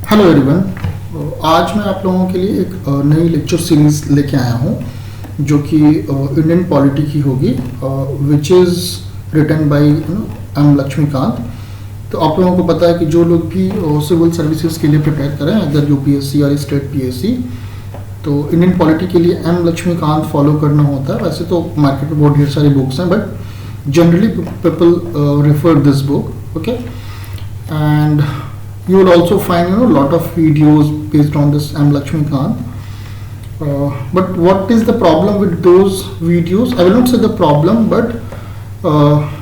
Hello everyone. आज मैं आप लोगों के लिए एक नई लेक्चर सीरीज लेके आया हूँ जो कि इंडियन पॉलिटी की होगी, which is written by M Laxmikanth. तो आप लोगों को पता है कि जो लोग भी सिविल सर्विसेज के लिए प्रिपेयर करें, अगर यूपीएससी और स्टेट पीएससी, तो इंडियन पॉलिटी के लिए एम लक्ष्मीकांत फॉलो करना होता है। वैसे तो मार्केट में बहुत ढेर सारी बुक्स हैं, but generally people refer this book, okay. And you will also find lot of videos based on this M Lakshmikant. But what is the problem with those videos? I will not say the problem, but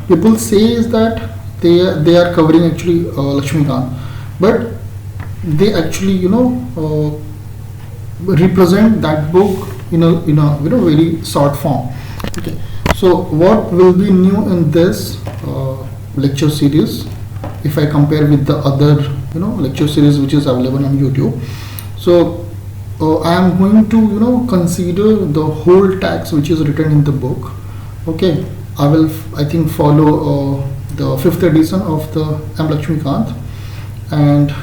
people say is that they are covering actually Lakshmikant, but they actually represent that book in a very short form. Okay, so what will be new in this lecture series if I compare with the other lecture series which is available on YouTube? So I am going to consider the whole text which is written in the book. Okay, I think follow the 5th edition of the M Lakshmikant. And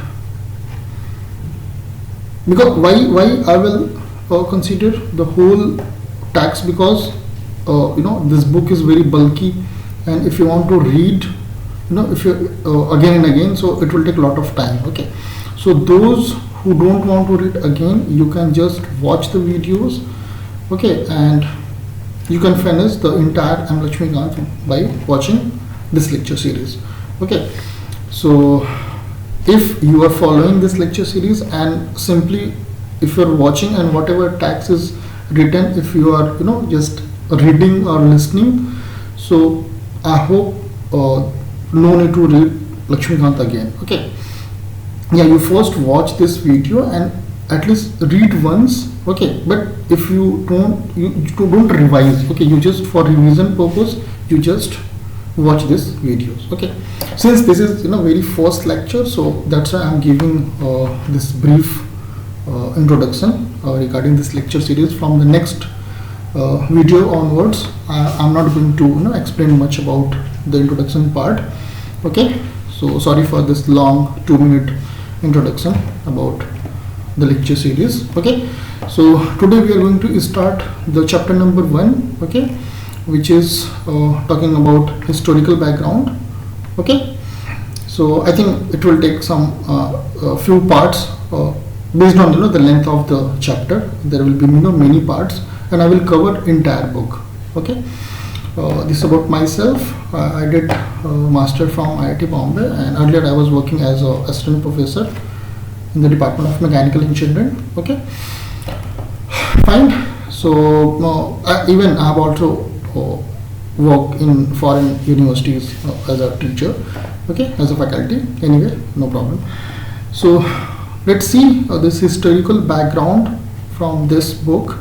because why I will consider the whole text, because this book is very bulky, and if you want to read if you again and again, so it will take a lot of time. Okay, so those who don't want to read again, you can just watch the videos, okay, and you can finish the entire M Lakshmikant by watching this lecture series. Okay, so if you are following this lecture series, and simply if you are watching and whatever text is written, if you are just reading or listening, so I hope no need to read Lakshmikant again. Okay, yeah, you first watch this video and at least read once. Okay, but if you don't revise, okay, you just for revision purpose you just watch this videos. Okay, since this is very first lecture, so that's why I'm giving this brief introduction regarding this lecture series. From the next video onwards, I'm not going to explain much about the introduction part. Okay, so sorry for this long 2-minute introduction about the lecture series. Okay, so today we are going to start the chapter number 1, okay, which is talking about historical background. Okay, so I think it will take some few parts based on the length of the chapter. There will be many parts, and I will cover entire book. Okay, this is about myself. I did master from IIT Bombay, and earlier I was working as a assistant professor in the Department of Mechanical Engineering. Okay, fine. So even I have also worked in foreign universities as a teacher, okay, as a faculty. Anyway, no problem. So let's see this historical background from this book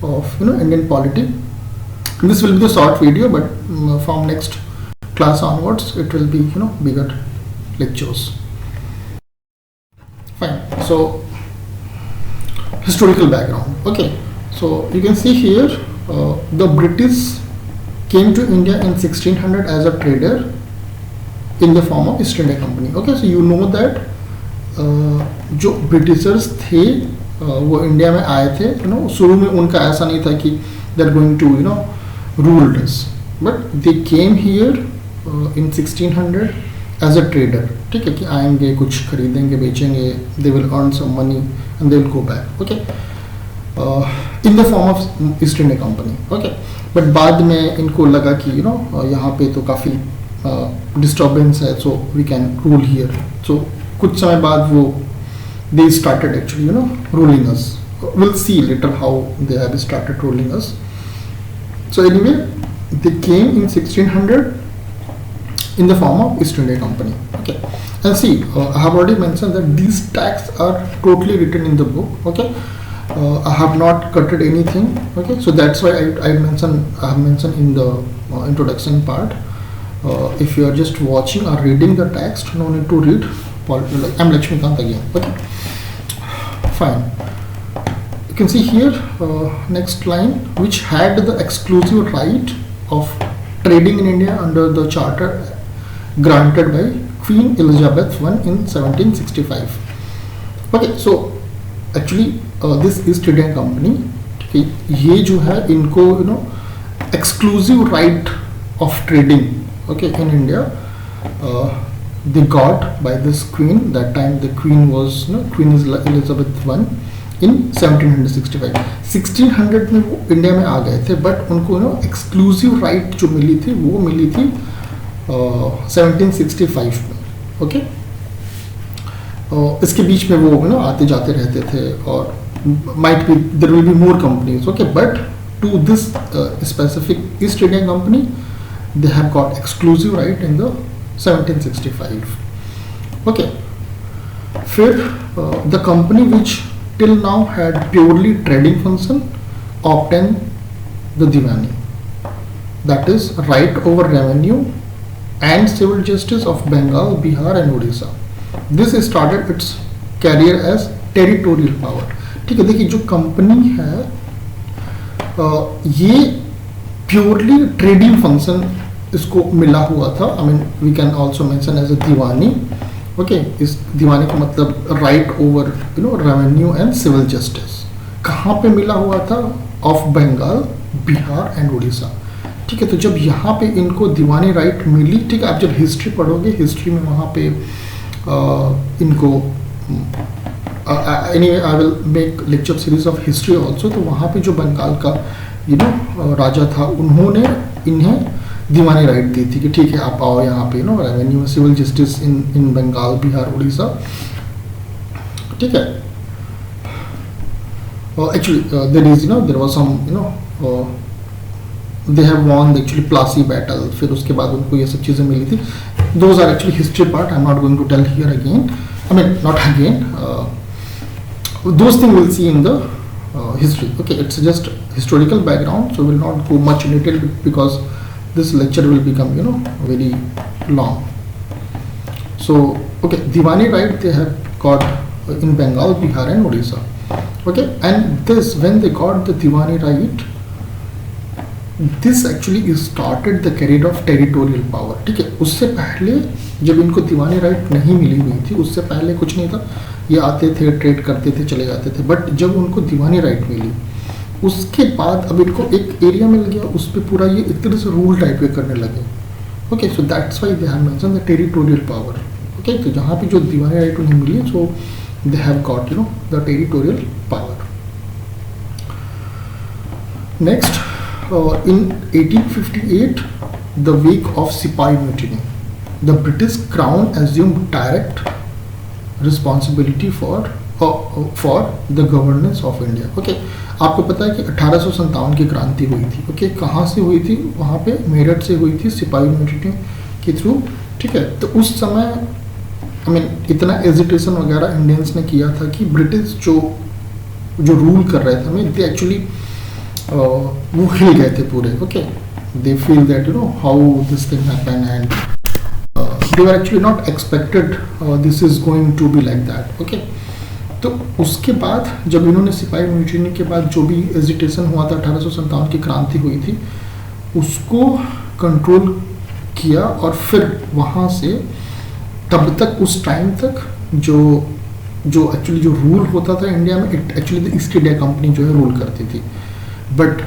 of Indian polity. This will be the short video, but from next class onwards it will be bigger lectures. Fine. So historical background. Okay, so you can see here the British came to India in 1600 as a trader in the form of East India Company. Okay, so you know that जो Britishers थे वो India में आए थे. शुरू में उनका ऐसा नहीं था कि they are going to ruled us, but they came here in 1600 as a trader. ठीक है, कि आएंगे, कुछ खरीदेंगे, बेचेंगे, they will earn some money and they will go back. Okay, in the form of East India Company. Okay, but बाद में इनको लगा कि यहाँ पे तो काफ़ी disturbance है, so we can rule here. So कुछ समय बाद वो they started actually ruling us. We'll see later how they have started ruling us. So anyway, they came in 1600 in the form of East India Company. Okay, and see, I have already mentioned that these texts are totally written in the book. Okay, I have not cutted anything. Okay, so that's why I have mentioned in the introduction part. If you are just watching or reading the text, no need to read M Lakshmikant again. Okay, fine. You can see here next line, which had the exclusive right of trading in India under the charter granted by Queen Elizabeth I in 1765. Okay so actually this east India company, ठीक है, ये जो है इनको exclusive right of trading okay in India they got by this queen. That time the queen was Queen Elizabeth I in 1765. 1600 में वो India में आ गए थे, बट उनको एक्सक्लूसिव राइट जो मिली थी वो मिली थी 1765 में. ओके इसके बीच में वो आते जाते रहते थे, और might be there will be more companies, okay, but to this specific East India Company they have got exclusive right in the 1765. Okay, फिर the company which till now had purely trading function obtained the Diwani, that is right over revenue and civil justice of Bengal, Bihar and Odisha. This started its career as territorial power. ठीक है, देखिए जो company है ये purely trading function इसको मिला हुआ था. I mean we can also mention as a Diwani. Okay, इस दीवानी का मतलब right over revenue and civil justice. कहाँ पे मिला हुआ था? Of Bengal, Bihar and Orissa. ठीक है, तो जब यहाँ पे इनको दीवानी राइट मिली, ठीक है, आप जब हिस्ट्री पढ़ोगे, हिस्ट्री में वहाँ पे इनको anyway I will make lecture series of history also. तो वहाँ पे जो बंगाल का राजा था, उन्होंने इन्हें दीवानी राइट दी थी कि ठीक है आप आओ यहाँ पे revenue civil justice in Bengal, Bihar, Orissa. ठीक है, actually there was some they have won actually Plassey battle. फिर उसके बाद उनको ये सब चीज़ें मिली थी. Those are actually history part. I'm not going to tell here again. I mean not again. Those things we'll see in the history. Okay, it's just historical background, so we'll not go much in detail because this lecture will become very long. So okay, Diwani right they have got in Bengal, Bihar and Odisha. Okay, and this when they got the Diwani right, this actually started the career of territorial power. ठीक है, उससे पहले जब इनको दीवानी right नहीं मिली हुई थी, उससे पहले कुछ नहीं था. ये आते थे, ट्रेड करते थे, चले जाते थे. बट जब उनको दीवानी राइट मिली, उसके बाद अब इनको एक एरिया मिल गया, उस पर पूरा ये एक तरह से रूल टाइप के करने लगे. Okay, so that's why they have mention the territorial power. Okay, तो जहाँ पे जो दीवानी राइट उन्हें मिली, so they have got the territorial power. Next, in 1858, the week of Sipahi Mutiny, the British Crown assumed direct responsibility for the governance of India. Okay, आपको पता है कि 1857 की क्रांति हुई थी. ओके, कहाँ से हुई थी? वहाँ पे मेरठ से हुई थी, सिपाही म्यूटिनी के थ्रू. ठीक है, तो उस समय आई मीन इतना एजिटेशन वगैरह इंडियंस ने किया था कि ब्रिटिश जो रूल कर रहे थे, दे एक्चुअली वो हिल गए थे पूरे. Okay, they feel that how this thing happen and they were actually not expected this is going to be like that. Okay, तो उसके बाद जब इन्होंने सिपाही म्यूटिनी के बाद जो भी एजिटेशन हुआ था, 1857 की क्रांति हुई थी, उसको कंट्रोल किया. और फिर वहाँ से तब तक उस टाइम तक जो एक्चुअली जो रूल होता था इंडिया में, actually the east India company जो है रूल करती थी. बट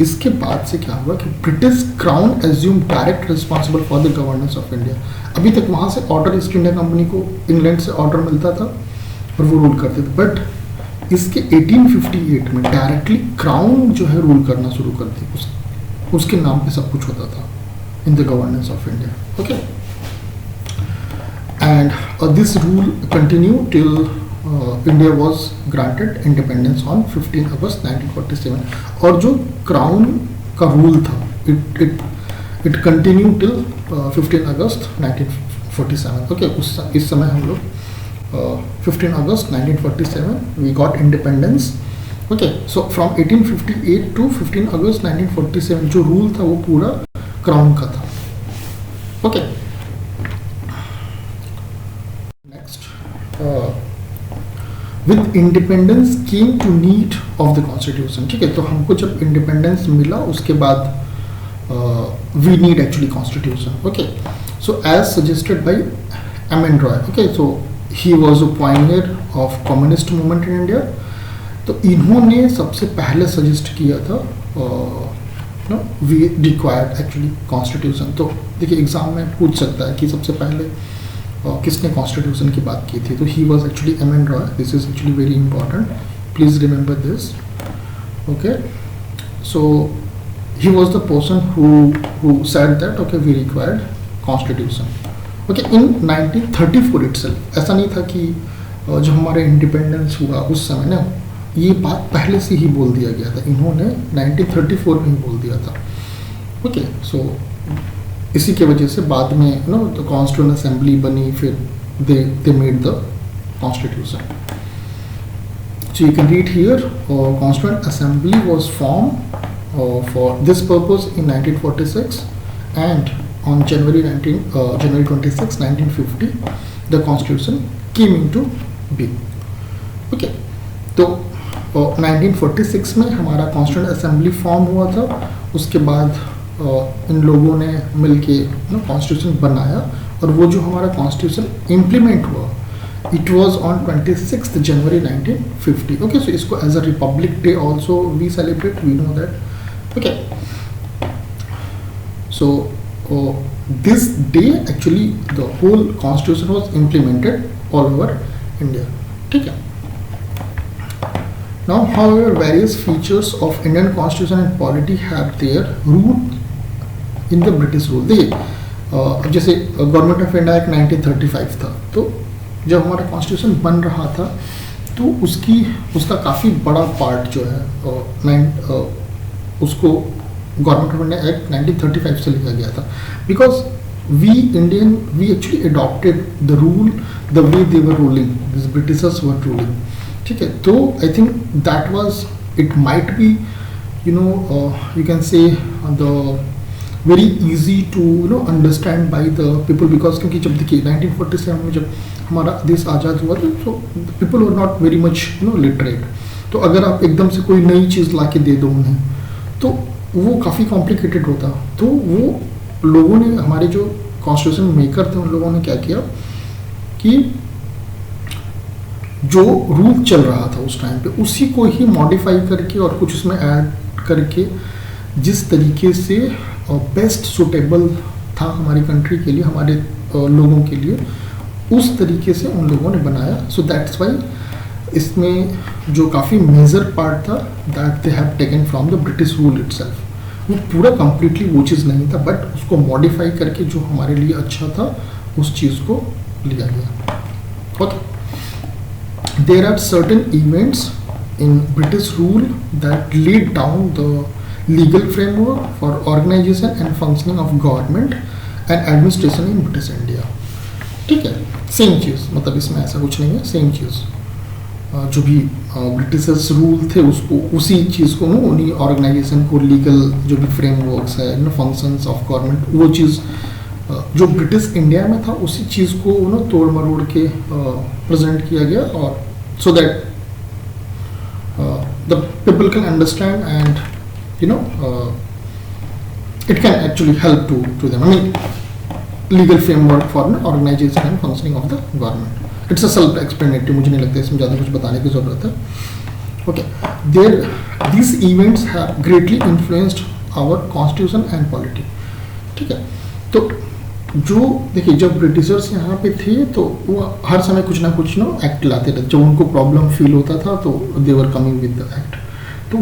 इसके बाद से क्या हुआ कि British crown assume direct responsible for the governance of India. अभी तक वहाँ से ऑर्डर ईस्ट इंडिया कंपनी को इंग्लैंड से ऑर्डर मिलता था और वो रूल करते थे. बट इसके 1858 में डायरेक्टली क्राउन जो है रूल करना शुरू कर दी. उसके नाम पे सब कुछ होता था in the governance of India. Okay, and this rule continue till India was granted independence on 15 August 1947. और जो क्राउन का रूल था, it continue till 15 August 1947. Okay, इस समय हम लोग 15 August 1947 we got independence. Okay, so from 1858 to 15 August 1947 जो rule था वो पूरा क्राउन का था. Okay, next, with independence came to need of the constitution. ठीक है, तो हमको जब इंडिपेंडेंस मिला उसके बाद we need actually constitution. Okay, so as suggested by M N Roy. Okay, so he was a pioneer of communist movement in India. तो इन्होंने सबसे पहले सजेस्ट किया था वी रिक्वायर्ड एक्चुअली कॉन्स्टिट्यूशन। तो देखिए एग्जाम में पूछ सकता है कि सबसे पहले किसने कॉन्स्टिट्यूशन की बात की थी, तो he was actually M.N.. Roy. This is actually very important, please remember this. Okay, so he was the person who said that okay we required constitution. Okay, in 1934 itself, ऐसा नहीं था कि जब हमारा इंडिपेंडेंस हुआ उस समय ना, ये बात पहले से ही बोल दिया गया था, इन्होंने 1934 में ही बोल दिया था। ओके, सो इसी के वजह से बाद में द कॉन्स्टिट्यूएंट असेंबली बनी, फिर they made the constitution. So you can read here, Constituent Assembly was formed for this purpose in 1946, and on January 26, 1950, the Constitution came into being. Okay, तो 1946 में हमारा Constituent Assembly फॉर्म हुआ था। उसके बाद इन लोगों ने मिलके कॉन्स्टिट्यूशन बनाया, और वो जो हमारा कॉन्स्टिट्यूशन इम्प्लीमेंट हुआ, it was on 26th January 1950. Okay, so इसको as a Republic Day also we celebrate, we know that. Okay, so this day actually the whole constitution was implemented all over India. ठीक है। Now, however, various features of Indian constitution and polity have their root in the British rule. देखिए जैसे government of India act 1935 था, तो जब हमारा constitution बन रहा था तो उसका काफ़ी बड़ा पार्ट जो है उसको गवर्नमेंट ऑफ इंडिया एक्ट 1935 से लिखा गया था, because we actually adopted the rule the way they were ruling, this Britishers were ruling. ठीक है, तो I think that was, it might be you can say the very easy to understand by the people, because क्योंकि जब देखिए 1947 में जब हमारा देश आज़ाद हुआ था, तो people were not very much literate. तो अगर आप एकदम से कोई नई चीज़ ला के दे दो उन्हें, तो वो काफ़ी कॉम्प्लिकेटेड होता। तो वो लोगों ने, हमारे जो कॉन्स्टिट्यूशन मेकर थे, उन लोगों ने क्या किया कि जो रूल चल रहा था उस टाइम पे, उसी को ही मॉडिफाई करके और कुछ उसमें ऐड करके, जिस तरीके से बेस्ट सुटेबल था हमारी कंट्री के लिए, हमारे लोगों के लिए, उस तरीके से उन लोगों ने बनाया। सो दैट्स वाई इसमें जो काफ़ी मेजर पार्ट था, that they have taken from the British rule itself. वो पूरा कंप्लीटली वो चीज़ नहीं था, बट उसको मॉडिफाई करके जो हमारे लिए अच्छा था उस चीज़ को लिया गया। Okay, there are certain events in British rule that laid down the legal framework for organization and functioning of government and administration in British India. ठीक है, सेम चीज़, मतलब इसमें ऐसा कुछ नहीं है, सेम चीज़ जो भी ब्रिटिशर्स रूल थे उसको, उसी चीज़ को उन्हीं ऑर्गेनाइजेशन को, लीगल जो भी फ्रेमवर्क्स है, फंक्शंस ऑफ गवर्नमेंट, वो चीज़ जो ब्रिटिश इंडिया में था उसी चीज़ को तोड़ मरोड़ के प्रेजेंट किया गया, और so that the people can understand, and it can actually help to them. I mean, legal framework for an organization and functioning of the government. It's a self-explanatory, मुझे नहीं लगता इसमें ज़्यादा कुछ बताने की ज़रूरत है. Okay, these events have greatly influenced our constitution and polity. ठीक है, तो जो देखिए जब ब्रिटिशर्स यहाँ पे थे तो वो हर समय कुछ ना कुछ एक्ट लाते थे, जब उनको प्रॉब्लम फील होता था तो they were coming with the act. तो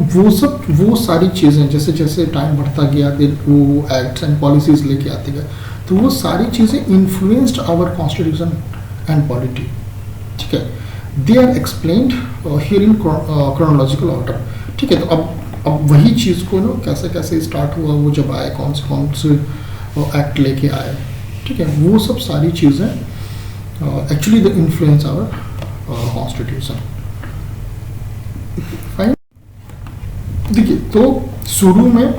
वो सारी चीज़ें जैसे जैसे टाइम बढ़ता गया, वो एक्ट्स एंड पॉलिसीज लेके आते गए, तो वो सारी चीज़ें influenced our constitution and polity. ठीक है, they are explained here in chronological order. ठीक है, तो अब वही चीज़ को कैसे कैसे स्टार्ट हुआ, वो जब आए, कौन से एक्ट लेके आए, ठीक है, वो सब सारी चीज़ें actually the influence our constitution. Fine, देखिए तो शुरू में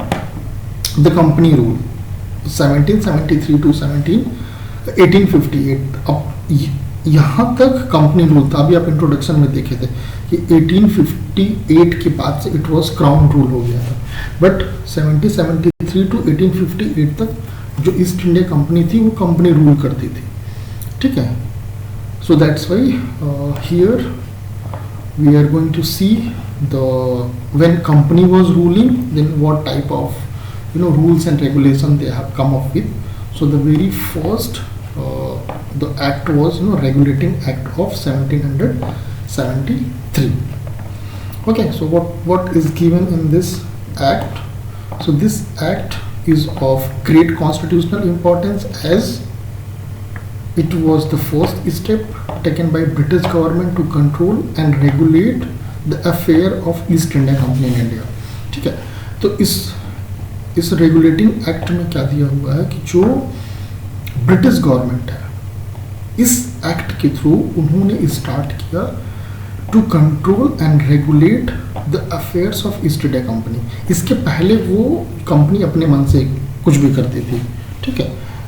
द कंपनी रूल 1773 टू 1858, अब यहाँ तक कंपनी रूल था। अभी आप इंट्रोडक्शन में देखे थे कि 1858 के बाद से इट वाज क्राउन रूल हो गया था, बट 1773 टू 1858 तक जो ईस्ट इंडिया कंपनी थी वो कंपनी रूल करती थी। ठीक है, So that's why here we are going to see the when company was ruling, then what type of rules and regulation they have come up with. So the very first the act was regulating act of 1773. Okay, so what is given in this act? So this act is of great constitutional importance as it was the first step taken by British government to control and regulate the affair of East India Company in India. ठीक है, तो इस regulating act में क्या दिया हुआ है कि जो ब्रिटिश गवर्नमेंट है, इस एक्ट के थ्रू उन्होंने स्टार्ट किया to control and regulate the affairs of East India Company. इसके पहले वो कंपनी अपने मन से कुछ भी करती थी. ठीक है,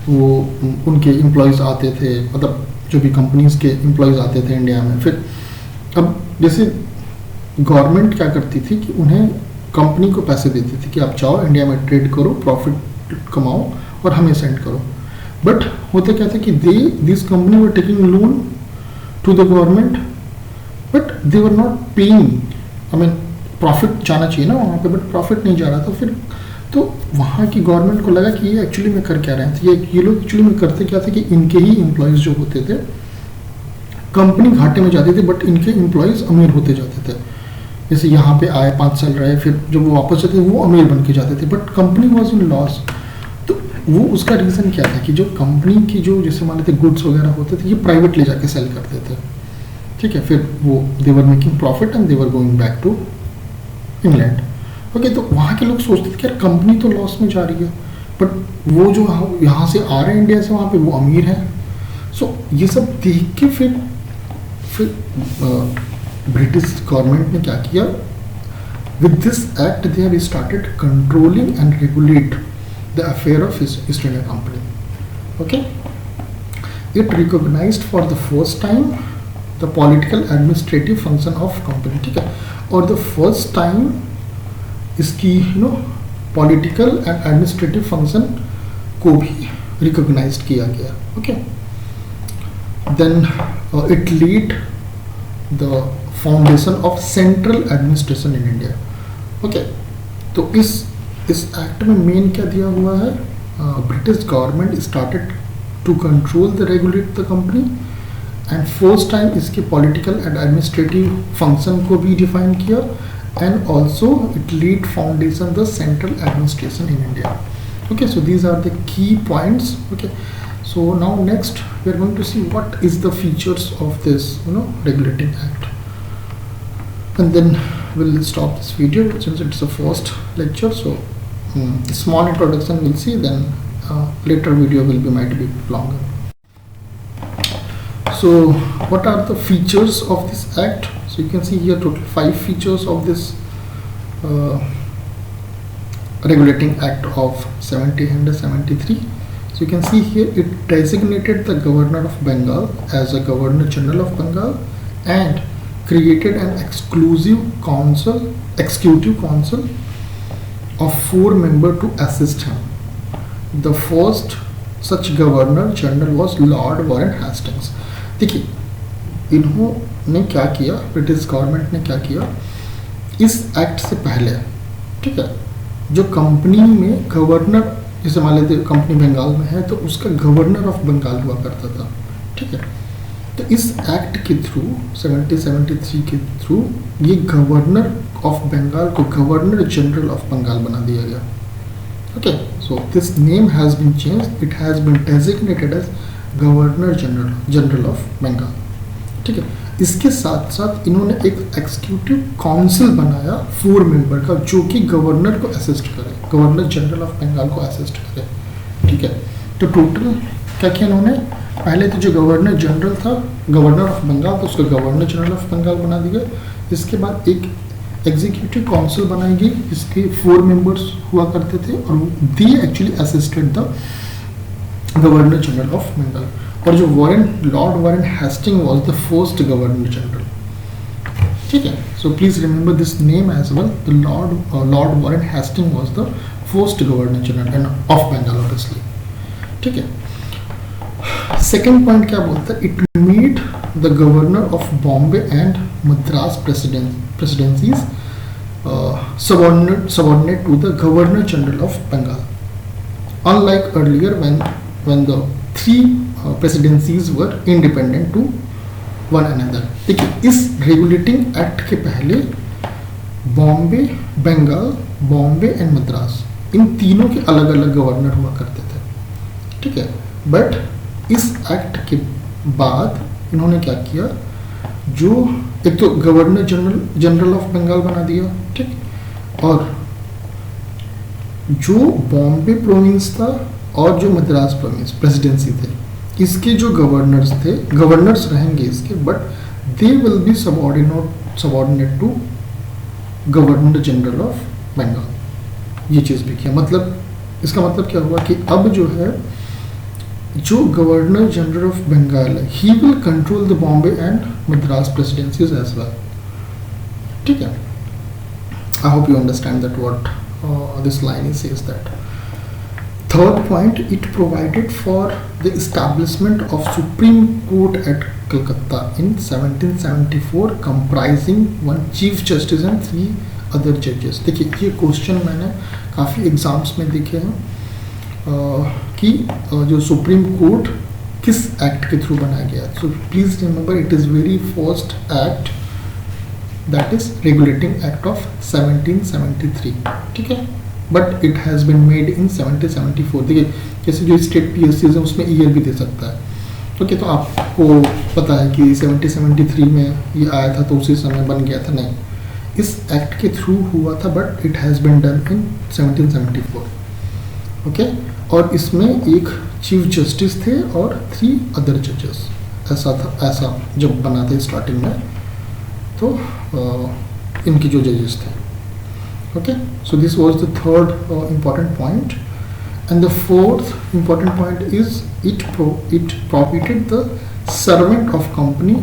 वो उनके एम्प्लॉयज़ आते थे, मतलब जो भी कंपनीज के एम्प्लॉयज़ आते थे इंडिया में. फिर अब जैसे गवर्नमेंट क्या करती थी कि उन्हें कंपनी को पैसे देती थी कि आप जाओ इंडिया में ट्रेड करो, प्रॉफिट कमाओ और हमें सेंड करो. बट होता क्या था कि this company were taking loan to the government, but they were not paying. I mean profit जाना चाहिए ना वहाँ पे, बट प्रॉफिट नहीं जा रहा था. फिर तो वहाँ की गवर्नमेंट को लगा कि ये एक्चुअली में कर क्या रहे थे, ये लोग एक्चुअली में करते क्या थे कि इनके ही एम्प्लॉयज़ जो होते थे, कंपनी घाटे में जाती थी बट इनके एम्प्लॉयज़ अमीर होते जाते थे. जैसे यहाँ पे आए 5 साल रहे, फिर जब वो वापस जाते वो अमीर बन के जाते थे, but company was in loss. तो वो उसका रीज़न क्या था कि जो कंपनी की जो जैसे मान लेते गुड्स वगैरह होते थे, ये प्राइवेट ले जाके सेल करते थे. ठीक है, फिर वो they were making profit and they were going back to England. Okay, तो वहाँ के लोग सोचते थे कि यार कंपनी तो लॉस में जा रही है, बट वो जो यहाँ से आ रहे हैं इंडिया से, वहाँ पे वो अमीर हैं. सो ये सब देख के फिर ब्रिटिश गवर्नमेंट ने क्या किया, with this act they have started controlling and regulate the affair of East India Company. Okay, it recognised for the first time the political administrative function of company. ठीक है, और द फर्स्ट टाइम इसकी political and administrative function को भी recognised किया गया. Okay, then it lead the foundation of central administration in India. Okay, तो इस एक्ट में मेन क्या दिया हुआ है, British government started to control the regulate the company and first time इसके पॉलिटिकल एंड एडमिनिस्ट्रेटिव फंक्शन को भी डिफाइन किया. And also it lead foundation the central administration in India. Okay, so these are the key points. Okay, so now next we are going to see what is the features of this regulating act, and then we'll stop this video since it's the first lecture. So small introduction we'll see, then later video will be might be longer. So what are the features of this act? So you can see here total 5 features of this regulating act of 1773. So you can see here it designated the governor of Bengal as a governor general of Bengal and created an executive council of 4 members to assist him. The first such governor general was Lord Warren Hastings. देखिए इन्होंने क्या किया, British government ने क्या किया, इस act से पहले, ठीक है, जो कंपनी में गवर्नर, जैसे मान लेते कंपनी बंगाल में है तो उसका गवर्नर ऑफ बंगाल हुआ करता था. ठीक है, तो इस एक्ट के थ्रू 1773 के थ्रू ये गवर्नर ऑफ बंगाल को गवर्नर जनरल ऑफ बंगाल बना दिया गया. Okay, so this name has been changed, it has been designated as governor general of Bengal. ठीक है, इसके साथ साथ इन्होंने एक एग्जीक्यूटिव काउंसिल बनाया 4 मेंबर का, जो कि गवर्नर को असिस्ट करे, गवर्नर जनरल ऑफ बंगाल को असिस्ट करे. ठीक है, तो टोटल क्या किया इन्होंने, पहले तो जो गवर्नर जनरल था, गवर्नर ऑफ बंगाल, तो उसको गवर्नर जनरल ऑफ बंगाल बना दिया. इसके बाद एक एग्जीक्यूटिव काउंसिल बनाई गई, इसके 4 मेंबर्स हुआ करते थे और they actually assisted the governor general of Bengal. और जो Lord Warren Hasting was the first governor general. ठीक है, so please remember this name as well. The Lord Warren Hasting was the first governor general of Bengal obviously. ठीक है, second point क्या बोलता है, it made the governor of Bombay and Madras presidencies subordinate to the Governor General of Bengal. Unlike earlier when the three presidencies were independent to one another. देखिए, इस regulating act के पहले Bombay, Bengal, Bombay and Madras, इन तीनों के अलग अलग गवर्नर हुआ करते थे, ठीक है. बट इस एक्ट के बाद इन्होंने क्या किया, जो एक तो गवर्नर जनरल ऑफ बंगाल बना दिया, ठीक, और जो बॉम्बे प्रोविंस था और जो मद्रास प्रोविंस प्रेसिडेंसी थे, इसके जो गवर्नर्स रहेंगे इसके, but they will be subordinate to governor general of Bengal. ये चीज़ भी किया. मतलब इसका मतलब क्या हुआ कि अब जो है, जो गवर्नर जनरल ऑफ बंगाल है, he will control the Bombay and Madras presidencies as well, ठीक है. I hope you understand that what this line says that. Third point, it provided for the establishment of supreme court at Calcutta in 1774 comprising 1 chief justice and 3 other जजेस. देखिए, ये question मैंने काफ़ी exams में देखे हैं कि जो सुप्रीम कोर्ट किस एक्ट के थ्रू बनाया गया. So please remember, it is very first act, that is regulating act of 1773, ठीक है. But it has been made in 1774. देखिए, जैसे जो स्टेट PSCs है उसमें ईयर भी दे सकता है, ओके. तो आपको पता है कि 1773 में ये आया था तो उसी समय बन गया था, नहीं, इस एक्ट के थ्रू हुआ था, but it has been done in 1774, okay. और इसमें एक चीफ जस्टिस थे और 3 अदर जजेस, ऐसा था. ऐसा जब बना था स्टार्टिंग में, तो इनके जो जजेस थे, okay. So this was the third important point. And the fourth important point is it prohibited the servant of company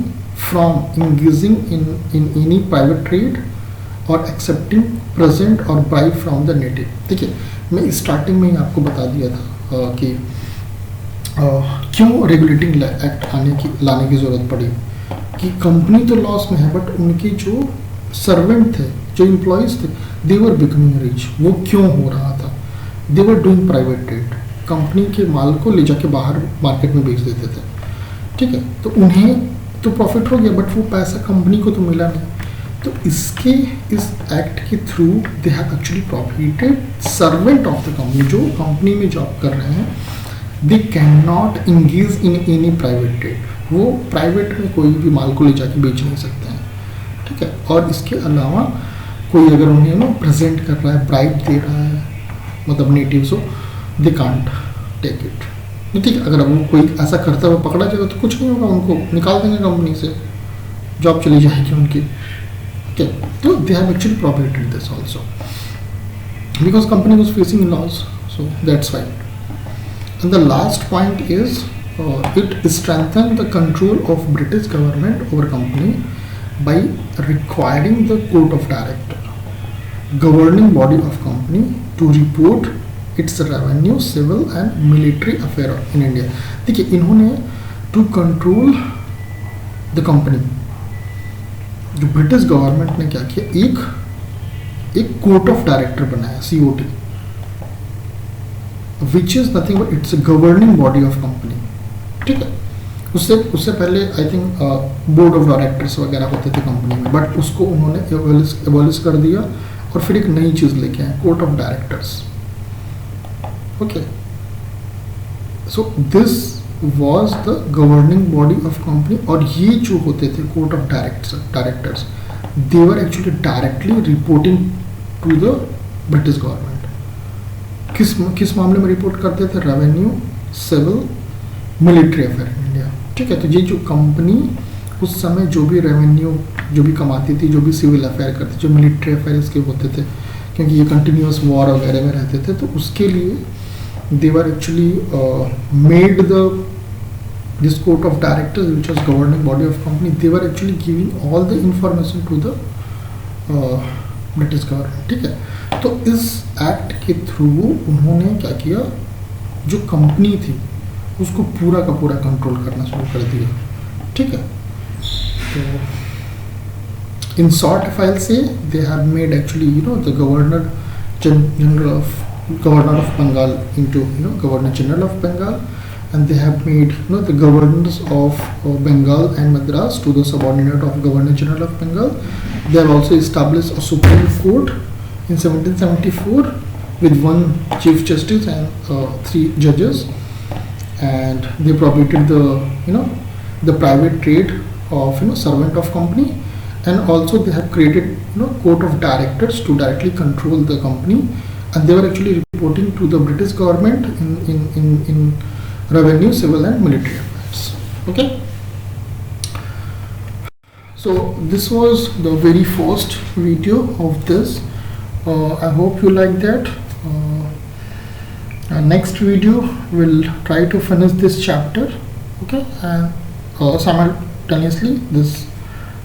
from engaging in any private trade or accepting present or bribe from the native. देखिए, मैं starting में ही आपको बता दिया था कि क्यों regulating act लाने की ज़रूरत पड़ी, कि कंपनी तो लॉस में है, बट उनके जो सर्वेंट थे, जो एम्प्लॉयज़ थे, दे वर बिकमिंग रिच. वो क्यों हो रहा था? They were doing private trade, company के माल को ले जाके बाहर मार्केट में बेच देते थे, ठीक है. तो उन्हें तो प्रॉफिट हो गया, बट वो पैसा कंपनी को तो मिला नहीं. तो इस एक्ट के through they have actually prohibited servant of the company, जो कंपनी में जॉब कर रहे हैं, they can not engage in any private trade. वो प्राइवेट में कोई भी माल को ले जाके बेच नहीं सकते हैं, ठीक है. और इसके अलावा कोई अगर उन्हें प्रेजेंट कर रहा है, ब्राइब दे रहा है, मतलब native, so they can't take it, ठीक है. अगर वो कोई ऐसा करता हुआ पकड़ा जाएगा तो कुछ नहीं होगा, उनको निकाल देंगे कंपनी से, जॉब चली जाएगी उनकी, okay. So they have actually prohibited this also because company was facing loss, so that's why. And the last point is it strengthened the control of British government over company by requiring the court of director, governing body of company, to report its revenue, civil and military affair in India. देखिए, इन्होंने to control the company, जो British government ने क्या किया, एक court of director बनाया, COT, which is nothing but it's a governing body of company, ठीक है. उससे पहले I think board of directors वगैरह होते थे कंपनी में, बट उसको उन्होंने एबॉलिश कर दिया और फिर एक नई चीज़ लेके आए, court of directors, okay. So this was the governing body of company. और ये जो होते थे court of directors, they were actually directly reporting to the British government. किस मामले में रिपोर्ट करते थे? Revenue, civil, military affair in India, ठीक है. तो ये जो कंपनी उस समय जो भी रेवेन्यू जो भी कमाती थी, जो भी सिविल अफेयर करती, जो मिलिट्री अफेयर इसके होते थे, क्योंकि ये कंटिन्यूस वॉर वगैरह में रहते थे, तो उसके लिए they were actually made this court of directors, which was governing body of company, they were actually giving all the information to the British government, ठीक है. तो इस एक्ट के थ्रू उन्होंने क्या किया, जो कंपनी थी उसको पूरा का पूरा कंट्रोल करना शुरू कर दिया, ठीक है। तो in short, if I'll say, they have made actually, the governor of Bengal into, Governor General of Bengal, and they have made, the governors of Bengal and Madras to the subordinate of Governor General of Bengal. They have also established a Supreme Court in 1774 with 1 Chief Justice and 3 judges, and they prohibited the private trade of, servant of company. And also they have created, court of directors to directly control the company, and they were actually reporting to the British government in revenue, civil and military affairs. Okay. So this was the very first video of this. I hope you like that. Next video will try to finish this chapter. Okay, and simultaneously this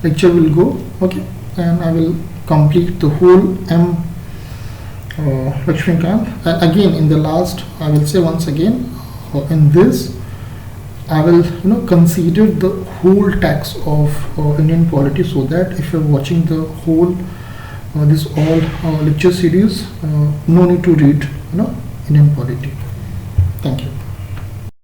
lecture will go, okay, and I will complete the whole M. Lakshmikant. And again, in the last, I will say once again, in this I will consider the whole tax of Indian polity, so that if you are watching the whole this all lecture series, no need to read Indian polity. Thank you.